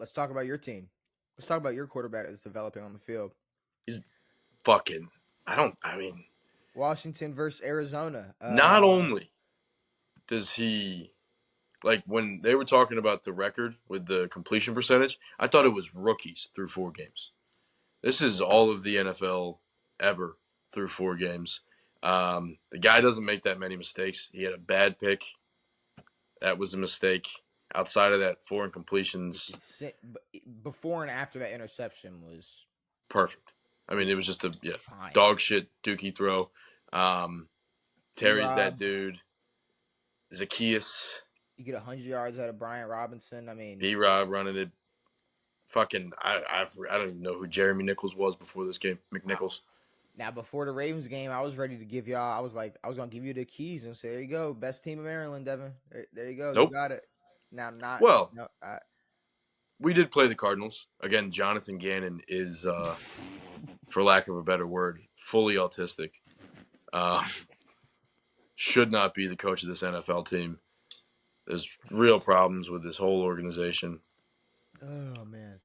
let's talk about your team. Let's talk about your quarterback that's developing on the field. He's fucking. I mean, Washington versus Arizona. not only does he, like, when they were talking about the record with the completion percentage, I thought it was rookies through 4 games. This is all of the NFL ever through 4 games. The guy doesn't make that many mistakes. He had a bad pick. That was a mistake. Outside of that, 4 incompletions. Before and after that interception was perfect. I mean, it was just a fine. dog shit dookie throw. Terry's that dude. Zacchaeus. You get 100 yards out of Brian Robinson. I mean, B-Rob running it. Fucking, I don't even know who Jeremy Nichols was before this game. McNichols. Now, before the Ravens game, I was ready to give y'all. I was going to give you the keys and say, there you go, best team of Maryland, Devan. There you go. Nope. You got it. Now, not well. No, we did play the Cardinals again. Jonathan Gannon is, for lack of a better word, fully autistic. Should not be the coach of this NFL team. There's real problems with this whole organization. Oh man.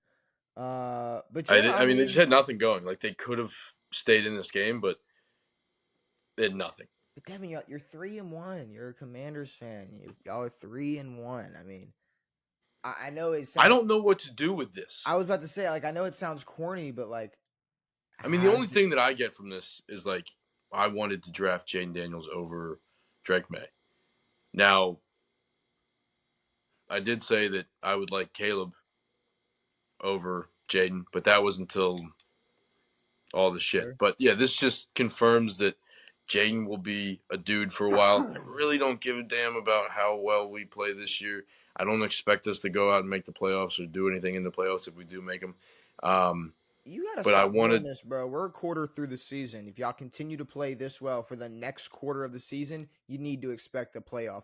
But yeah, I mean, they just had nothing going. Like, they could have stayed in this game, but they had nothing. But Devan, you're 3-1. You're a Commanders fan. Y'all are 3-1. I mean, I know it sounds, I don't know what to do with this. I was about to say, like, I know it sounds corny, but like, I mean, the only thing that I get from this is, like, I wanted to draft Jaden Daniels over Drake May. Now, I did say that I would like Caleb over Jaden, but that was until all the shit. Sure. But yeah, this just confirms that Jaden will be a dude for a while. I really don't give a damn about how well we play this year. I don't expect us to go out and make the playoffs or do anything in the playoffs if we do make them. You gotta stop doing this, bro. We're a quarter through the season. If y'all continue to play this well for the next quarter of the season, you need to expect a playoff.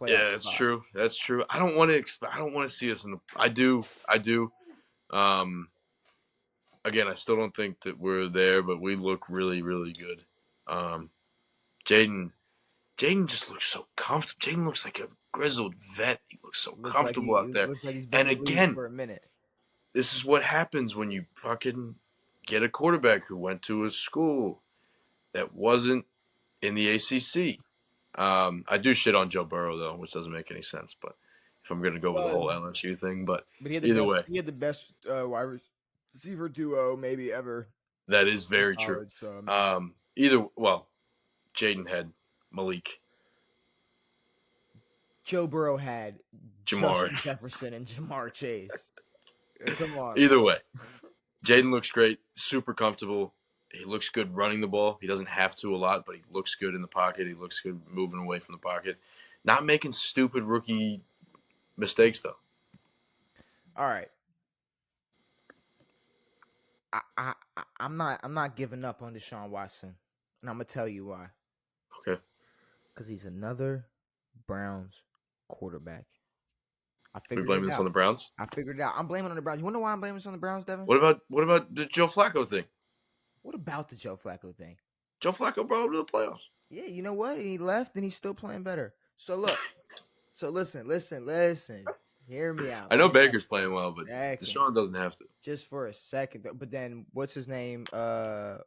Yeah, that's true. That's true. I don't want to. I don't want to see us in the. I do. Again, I still don't think that we're there, but we look really, really good. Jaden just looks so comfortable. Jaden looks like a grizzled vet. He looks so comfortable out there. Looks like he's been in the league for a minute. This is what happens when you fucking get a quarterback who went to a school that wasn't in the ACC. I do shit on Joe Burrow, though, which doesn't make any sense. But if I'm going to go with the whole LSU thing. But either way. He had the best wide receiver duo maybe ever. That is very true. Jaden had Malik. Joe Burrow had Jamar Jefferson and Jamar Chase. Come on. Either way, Jaden looks great, super comfortable. He looks good running the ball. He doesn't have to a lot, but he looks good in the pocket. He looks good moving away from the pocket. Not making stupid rookie mistakes, though. All right. I'm not giving up on Deshaun Watson, and I'm gonna tell you why. Okay. Because he's another Browns quarterback. We blaming this on the Browns? I figured it out. I'm blaming it on the Browns. You wanna know why I'm blaming this on the Browns, Devan? What about the Joe Flacco thing? What about the Joe Flacco thing? Joe Flacco brought him to the playoffs. Yeah, you know what? He left, and he's still playing better. So look. So listen. Hear me out. I know Baker's playing well, but Deshaun doesn't have to. Just for a second, but then what's his name? My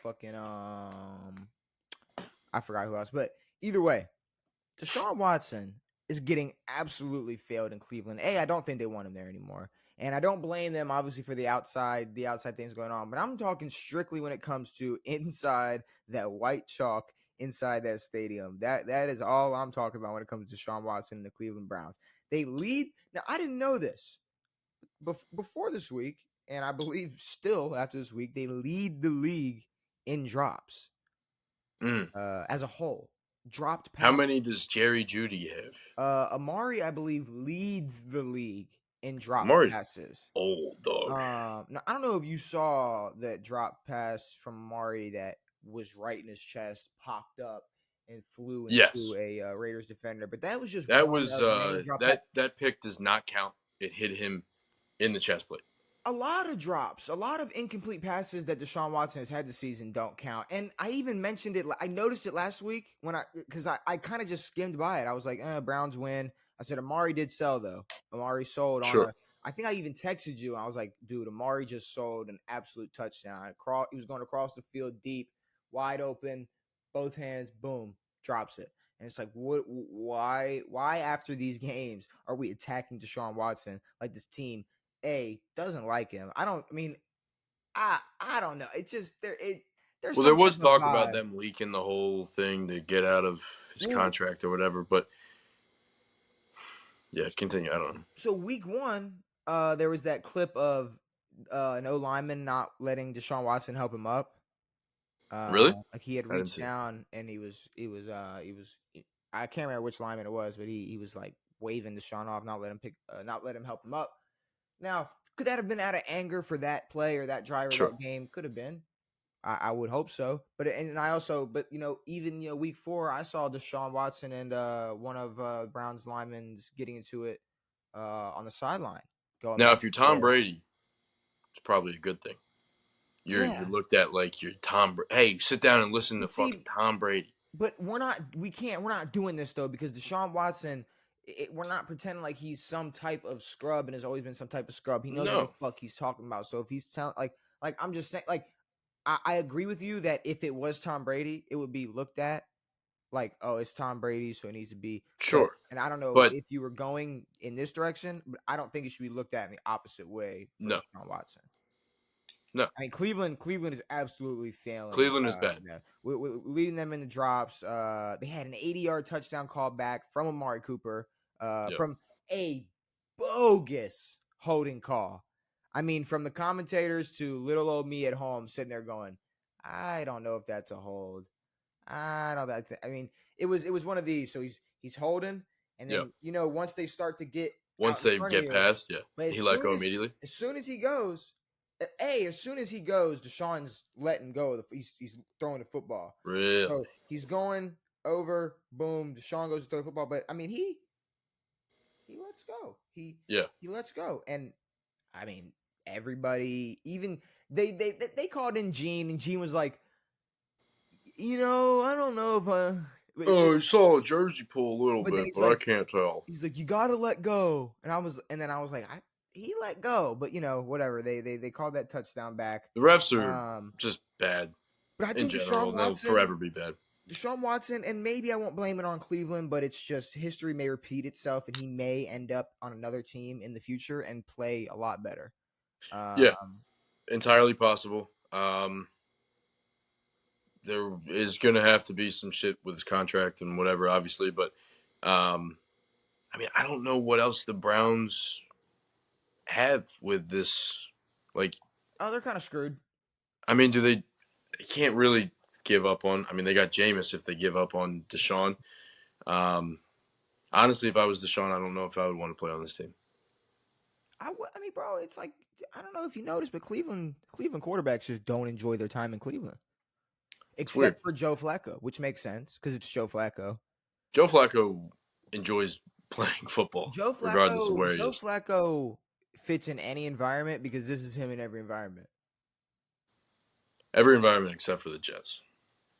fucking I forgot who else. But either way, Deshaun Watson is getting absolutely failed in Cleveland. I don't think they want him there anymore. And I don't blame them, obviously, for the outside things going on. But I'm talking strictly when it comes to inside that white chalk, inside that stadium. That is all I'm talking about when it comes to Deshaun Watson and the Cleveland Browns. They lead. Now, I didn't know this before this week, and I believe still after this week, they lead the league in drops as a whole. Dropped passes. How many does Jerry Jeudy have? Amari, I believe, leads the league in drop passes. Old dog. Now, I don't know if you saw that drop pass from Amari that was right in his chest, popped up, and flew into a Raiders defender. But that was just that pick does not count. It hit him in the chest plate. A lot of drops, a lot of incomplete passes that Deshaun Watson has had this season don't count. And I even mentioned it. I noticed it last week because I kind of just skimmed by it. I was like, Browns win. I said Amari did sell though. Amari sold on Sure. a. I think I even texted you. And I was like, dude, Amari just sold an absolute touchdown. He was going across the field deep, wide open, both hands, boom, drops it. And it's like, what? Why after these games are we attacking Deshaun Watson like this team doesn't like him? I mean, I don't know. It's just there's Well, there some was type of talk about vibe. them leaking the whole thing to get out of his Well, contract or whatever, but yeah, continue. I don't know. so week one, there was that clip of an O lineman not letting Deshaun Watson help him up. Really? Like he had I didn't reached see it. down and I can't remember which lineman it was, but he was like waving Deshaun off, not let him help him up. Now, could that have been out of anger for that play or that drive or Sure. that game? Could have been. I would hope so. But even week 4, I saw Deshaun Watson and one of Brown's linemen getting into it on the sideline, going Now, back if you're and Tom forth. Brady, it's probably a good thing. You're Yeah. looked at like you're Tom. Hey, sit down and listen to But fucking see, Tom Brady. but we're not doing this though because Deshaun Watson. We're not pretending like he's some type of scrub and has always been some type of scrub. He knows what the No, fuck he's talking about. So if he's telling like I'm just saying like I agree with you that if it was Tom Brady, it would be looked at like, oh, it's Tom Brady, so it needs to be. But sure, and I don't know but if you were going in this direction, but I don't think it should be looked at in the opposite way for no, Deshaun Watson. no. I mean, Cleveland is absolutely failing. Cleveland is bad. We're leading them in the drops. They had an 80-yard touchdown call back from Amari Cooper, Yep. from a bogus holding call. I mean, from the commentators to little old me at home sitting there going, I don't know if that's a hold. I don't know. I mean, it was one of these. So he's holding, and Yep. then once they start to get out Once in they front of get you, past, yeah, but he let go immediately. as soon as he goes, as soon as he goes, Deshaun's letting go. He's throwing the football. Really? So he's going over. Boom. Deshaun goes to throw the football, but I mean he lets go. Yeah. He lets go, and I mean everybody, even they called in Gene, and Gene was like, I don't know if Oh, I saw a jersey pull a little but then bit, he's but I like, can't tell. you gotta let go, and then I was like, he let go, but whatever. They called that touchdown back. The refs are Um, just bad but I in think general. They'll forever be bad. Deshaun Watson, and maybe I won't blame it on Cleveland, but it's just history may repeat itself, and he may end up on another team in the future and play a lot better. Yeah, Um, entirely possible. There is going to have to be some shit with his contract and whatever, obviously. But, I mean, I don't know what else the Browns have with this. Like, they're kind of screwed. I mean, they can't really give up on. I mean, they got Jameis if they give up on Deshaun. Honestly, if I was Deshaun, I don't know if I would want to play on this team. I mean, bro, it's like I don't know if you noticed, but Cleveland quarterbacks just don't enjoy their time in Cleveland, It's weird. except for Joe Flacco, which makes sense because it's Joe Flacco. Joe Flacco enjoys playing football, regardless of where he Joe is. Flacco fits in any environment because this is him in every environment. Every environment except for the Jets.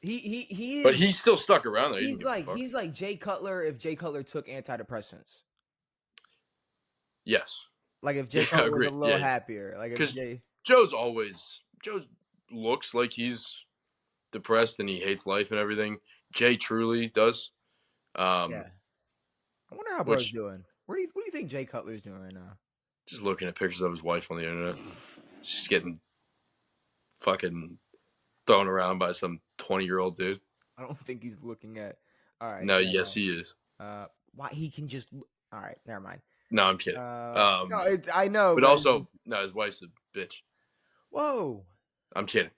He is. But he's still stuck around there. He's like Jay Cutler if Jay Cutler took antidepressants. Yes. Like if Jay Yeah, Cutler was a agreed. little Yeah. happier. Like if Because Jay. Joe looks like he's depressed and he hates life and everything. Jay truly does. Yeah. I wonder how bro's Which doing. What do you think Jay Cutler's doing right now? just looking at pictures of his wife on the internet, she's getting fucking thrown around by some 20-year-old dude. I don't think he's looking at. All right. No, yes, he is. Why he can just. All right, never mind. No, I'm kidding. No, I know, but but also, just, no, his wife's a bitch. whoa. I'm kidding.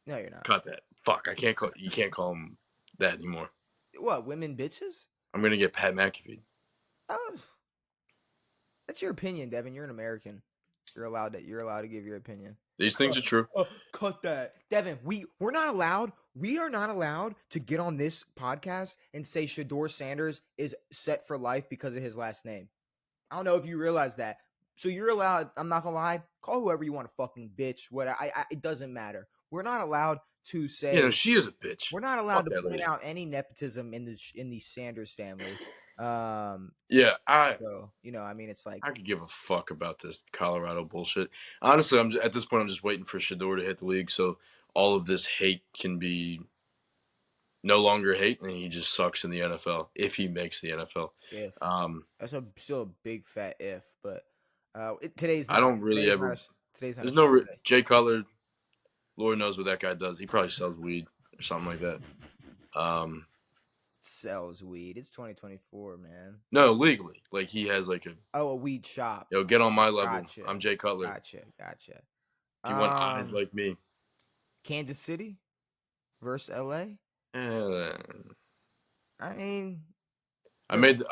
No, you're not. Cut that. Fuck, you can't call him that anymore. What, women bitches? I'm gonna get Pat McAfee. Oh, that's your opinion, Devin. You're an American. You're allowed to give your opinion. These things are true. Cut that, Devin. We're not allowed. We are not allowed to get on this podcast and say Shador Sanders is set for life because of his last name. I don't know if you realize that. So you're allowed. I'm not gonna lie. Call whoever you want to fucking bitch. It doesn't matter. We're not allowed to say. Yeah, no, she is a bitch. We're not allowed Fuck to that point lady. out any nepotism in the Sanders family. Yeah, So I mean, it's like I could give a fuck about this Colorado bullshit. Honestly, at this point, I'm just waiting for Shador to hit the league so all of this hate can be no longer hate, and he just sucks in the NFL if he makes the NFL. if Um, that's still a big fat if, but today's I not don't really ever. today's not a There's no Sunday. Jay Cutler. Lord knows what that guy does. He probably sells weed or something like that. Sells weed. It's 2024, man. No, legally, like he has like a Oh, a weed shop. get on my level. Gotcha. I'm Jay Cutler. Gotcha. If you want eyes like me, Kansas City versus LA. eh, I mean, I made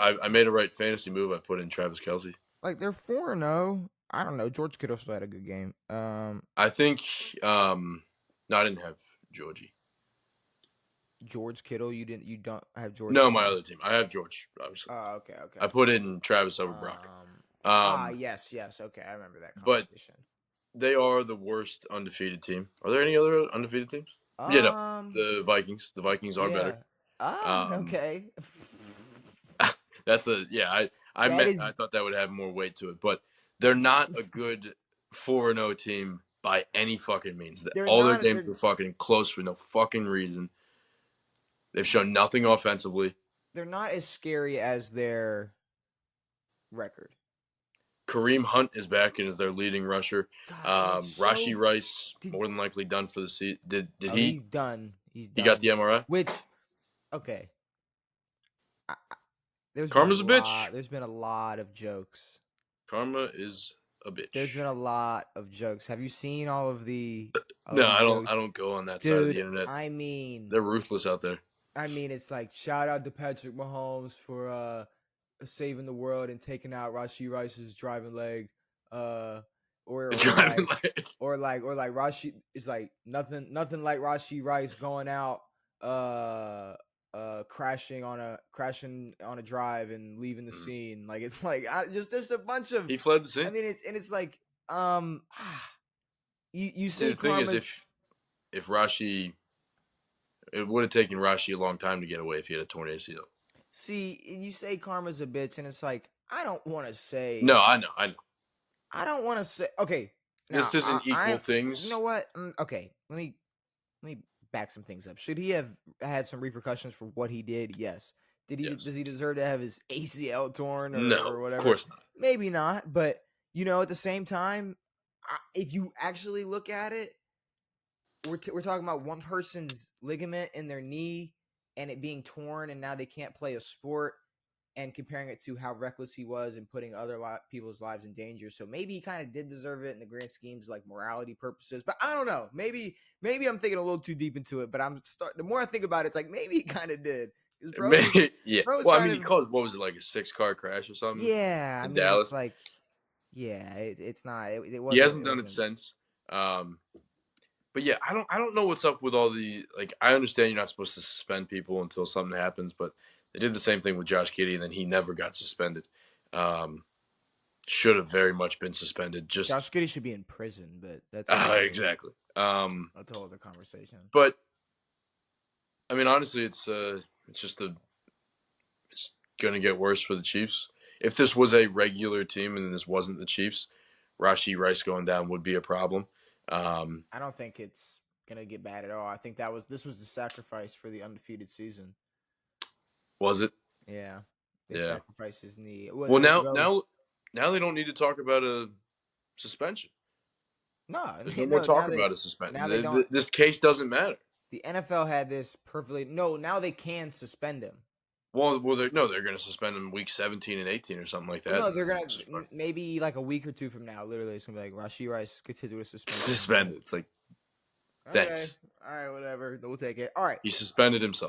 a right fantasy move. I put in Travis Kelce. like they're 4-0. I don't know. George Kittle still had a good game. I think no, I didn't have Georgie. George Kittle. You don't have George. No, Kittle? my other team. I have George, obviously. Oh, okay. I put in Travis over Brock. Yes. Okay, I remember that But conversation. they are the worst undefeated team. Are there any other undefeated teams? Yeah, no. The Vikings. The Vikings are better. Okay. That's I thought that would have more weight to it, but they're not a good 4-0 team by any fucking means. All their games are fucking close for no fucking reason. They've shown nothing offensively. They're not as scary as their record. Kareem Hunt is back and is their leading rusher. Rashee Rice more than likely done for the season. Did he? He's done. He got the MRI. Which, okay. Karma's a bitch. There's been a lot of jokes. Karma is a bitch. There's been a lot of jokes. Have you seen all of the? No, I don't. I don't go on that side of the internet. I mean, they're ruthless out there. I mean, it's like shout out to Patrick Mahomes for saving the world and taking out Rashee Rice's driving leg. Or like Rashee is like nothing like Rashee Rice going out crashing on a drive and leaving the scene. Like it's like just a bunch of he fled the scene. I mean it's like you see the thing is if Rashee, it would have taken Rashee a long time to get away if he had a torn ACL. See, you say karma's a bitch, and it's like I don't want to say. No, I know. I don't want to say. Okay, this isn't equal things. You know what? Okay, let me back some things up. Should he have had some repercussions for what he did? Yes. Did he? Yes. Does he deserve to have his ACL torn or whatever? Of course not. Maybe not, but at the same time, if you actually look at it, we're talking about one person's ligament in their knee and it being torn, and now they can't play a sport, and comparing it to how reckless he was and putting other people's lives in danger. So maybe he kind of did deserve it in the grand schemes, like morality purposes. But I don't know. Maybe I'm thinking a little too deep into it. But the more I think about it, it's like maybe he kind of did. Yeah. Well, I mean, he caused what was it, like a 6-car crash or something? Yeah, in Dallas. It's like, yeah, it's not. It wasn't. He hasn't done it since. But yeah, I don't know what's up with all the like. I understand you're not supposed to suspend people until something happens, but they did the same thing with Josh Giddey, and then he never got suspended. Should have very much been suspended. Josh Giddey should be in prison, but that's exactly. That's a whole other conversation. But I mean, honestly, it's gonna get worse for the Chiefs. If this was a regular team and this wasn't the Chiefs, Rashee Rice going down would be a problem. I don't think it's gonna get bad at all. I think this was the sacrifice for the undefeated season. Was it? Yeah. They sacrificed his knee. Well, now they don't need to talk about a suspension. No, there's no more talk about a suspension. This case doesn't matter. The NFL had this perfectly. No, now they can suspend him. Well, they're going to suspend him week 17 and 18 or something like that. No, they're going to maybe like a week or two from now. Literally, it's going to be like Rashee Rice continuous suspension. Suspended. It's like, thanks. All right, whatever. We'll take it. All right. He suspended himself.